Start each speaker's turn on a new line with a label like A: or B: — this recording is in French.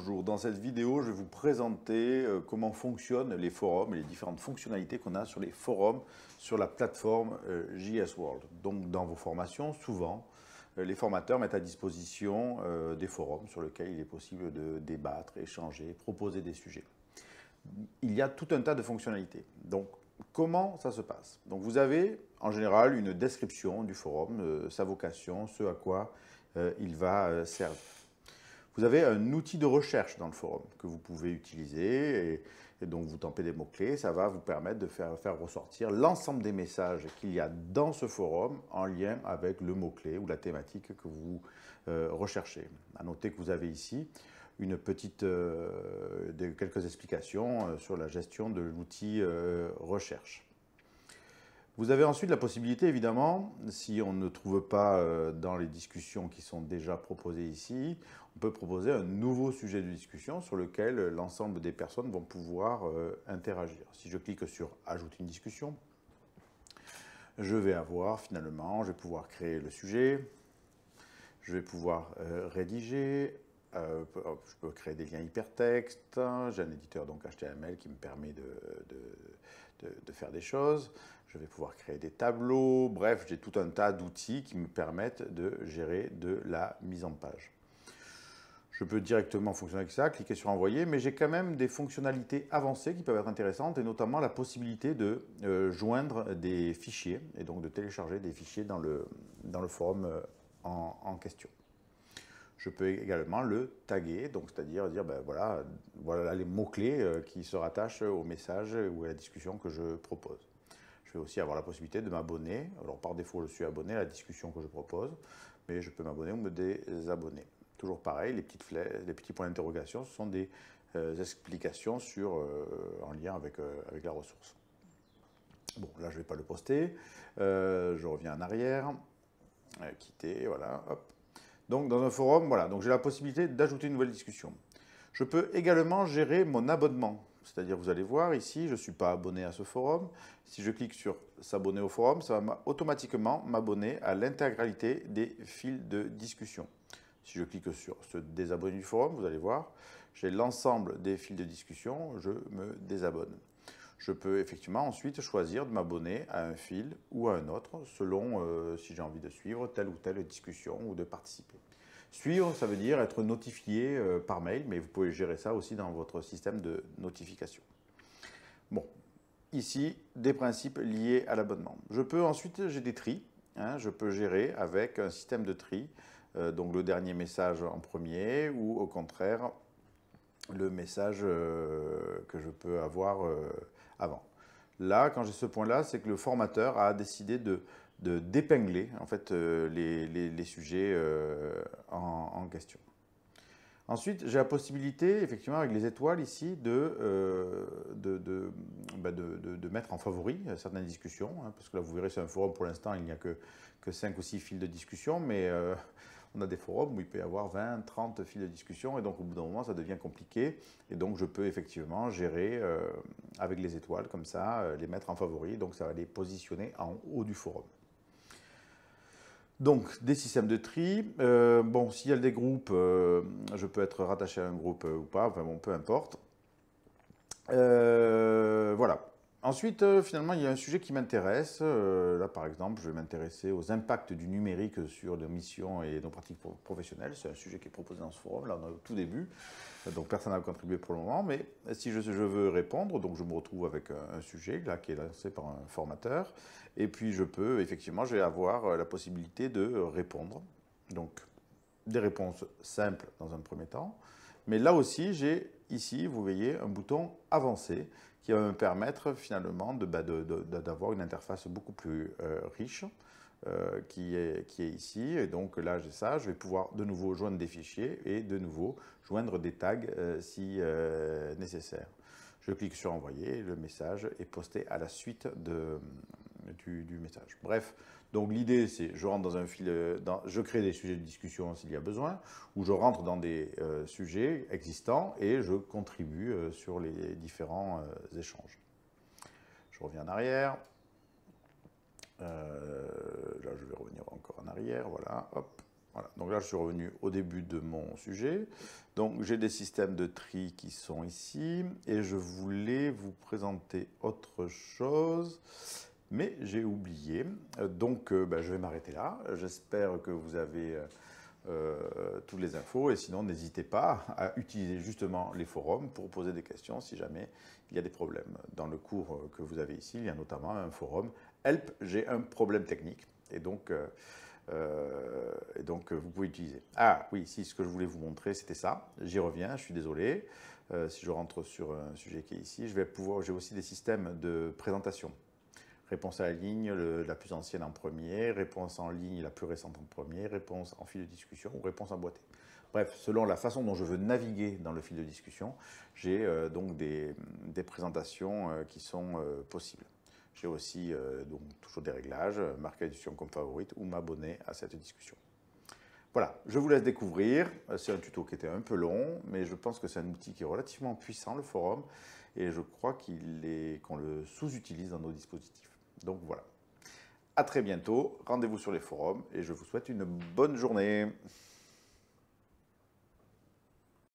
A: bonjour. Dans cette vidéo, je vais vous présenter comment fonctionnent les forums et les différentes fonctionnalités qu'on a sur les forums sur la plateforme JS World. Donc, dans vos formations, souvent, les formateurs mettent à disposition des forums sur lesquels il est possible de débattre, échanger, proposer des sujets. Il y a tout un tas de fonctionnalités. Donc, comment ça se passe? Donc, vous avez en général une description du forum, sa vocation, ce à quoi il va servir. Vous avez un outil de recherche dans le forum que vous pouvez utiliser et donc vous tapez des mots-clés. Ça va vous permettre de faire ressortir l'ensemble des messages qu'il y a dans ce forum en lien avec le mot-clé ou la thématique que vous recherchez. À noter que vous avez ici une petite, quelques explications sur la gestion de l'outil recherche. Vous avez ensuite la possibilité, évidemment, si on ne trouve pas dans les discussions qui sont déjà proposées ici, on peut proposer un nouveau sujet de discussion sur lequel l'ensemble des personnes vont pouvoir interagir. Si je clique sur « Ajouter une discussion », je vais avoir finalement, je vais pouvoir créer le sujet, je vais pouvoir rédiger, je peux créer des liens hypertextes, j'ai un éditeur donc HTML qui me permet de faire des choses, je vais pouvoir créer des tableaux, bref, j'ai tout un tas d'outils qui me permettent de gérer de la mise en page. Je peux directement fonctionner avec ça, cliquer sur envoyer, mais j'ai quand même des fonctionnalités avancées qui peuvent être intéressantes et notamment la possibilité de joindre des fichiers et donc de télécharger des fichiers dans le forum en question. Je peux également le taguer, donc c'est-à-dire dire ben voilà les mots-clés qui se rattachent au message ou à la discussion que je propose. Je vais aussi avoir la possibilité de m'abonner. Alors par défaut, je suis abonné à la discussion que je propose, mais je peux m'abonner ou me désabonner. Toujours pareil, les petits points d'interrogation, ce sont des explications en lien avec la ressource. Bon, là, je ne vais pas le poster. Je reviens en arrière. Quitter, voilà, hop. Donc, dans un forum, voilà, donc j'ai la possibilité d'ajouter une nouvelle discussion. Je peux également gérer mon abonnement. C'est-à-dire, vous allez voir ici, je ne suis pas abonné à ce forum. Si je clique sur s'abonner au forum, ça va automatiquement m'abonner à l'intégralité des fils de discussion. Si je clique sur se désabonner du forum, vous allez voir, j'ai l'ensemble des fils de discussion, je me désabonne. Je peux effectivement ensuite choisir de m'abonner à un fil ou à un autre, selon si j'ai envie de suivre telle ou telle discussion ou de participer. Suivre, ça veut dire être notifié par mail, mais vous pouvez gérer ça aussi dans votre système de notification. Bon, ici, des principes liés à l'abonnement. Je peux ensuite, j'ai des tris, je peux gérer avec un système de tri, donc le dernier message en premier ou au contraire, le message que je peux avoir avant. Là, quand j'ai ce point-là, c'est que le formateur a décidé d'épingler en fait, les sujets en question. Ensuite, j'ai la possibilité, effectivement, avec les étoiles ici, de mettre en favori certaines discussions, parce que là, vous verrez, c'est un forum pour l'instant, il n'y a que 5 ou 6 fils de discussion, mais on a des forums où il peut y avoir 20, 30 fils de discussion, et donc au bout d'un moment, ça devient compliqué, et donc je peux effectivement gérer avec les étoiles, comme ça, les mettre en favori, donc ça va les positionner en haut du forum. Donc, des systèmes de tri. Bon, s'il y a des groupes, je peux être rattaché à un groupe ou pas, enfin bon, peu importe. Voilà. Ensuite, finalement, il y a un sujet qui m'intéresse. Là, par exemple, je vais m'intéresser aux impacts du numérique sur nos missions et nos pratiques professionnelles. C'est un sujet qui est proposé dans ce forum. Là, on est au tout début. Donc, personne n'a contribué pour le moment. Mais si je veux répondre, donc je me retrouve avec un sujet là, qui est lancé par un formateur. Et puis, je vais avoir la possibilité de répondre. Donc, des réponses simples dans un premier temps. Mais là aussi, j'ai ici, vous voyez, un bouton avancé qui va me permettre finalement d'avoir une interface beaucoup plus riche qui est ici. Et donc là, j'ai ça. Je vais pouvoir de nouveau joindre des fichiers et de nouveau joindre des tags si nécessaire. Je clique sur envoyer et le message est posté à la suite du message. Bref, donc l'idée c'est je rentre dans un fil, je crée des sujets de discussion s'il y a besoin, ou je rentre dans des sujets existants et je contribue sur les différents échanges. Je reviens en arrière. Là, je vais revenir encore en arrière. Voilà, hop. Voilà, donc là je suis revenu au début de mon sujet. Donc j'ai des systèmes de tri qui sont ici et je voulais vous présenter autre chose, mais j'ai oublié. Donc je vais m'arrêter là. J'espère que vous avez toutes les infos et sinon n'hésitez pas à utiliser justement les forums pour poser des questions si jamais il y a des problèmes. Dans le cours que vous avez ici, il y a notamment un forum Help, j'ai un problème technique et donc vous pouvez utiliser. Ah oui, si, ce que je voulais vous montrer, c'était ça. J'y reviens, je suis désolé. Si je rentre sur un sujet qui est ici, j'ai aussi des systèmes de présentation. Réponse à la ligne, la plus ancienne en premier, réponse en ligne la plus récente en premier, réponse en fil de discussion ou réponse emboîtée. Bref, selon la façon dont je veux naviguer dans le fil de discussion, j'ai donc des présentations qui sont possibles. J'ai aussi donc toujours des réglages, marquer la discussion comme favorite ou m'abonner à cette discussion. Voilà, je vous laisse découvrir. C'est un tuto qui était un peu long, mais je pense que c'est un outil qui est relativement puissant, le forum, et je crois qu'on le sous-utilise dans nos dispositifs. Donc voilà. À très bientôt, rendez-vous sur les forums et je vous souhaite une bonne journée.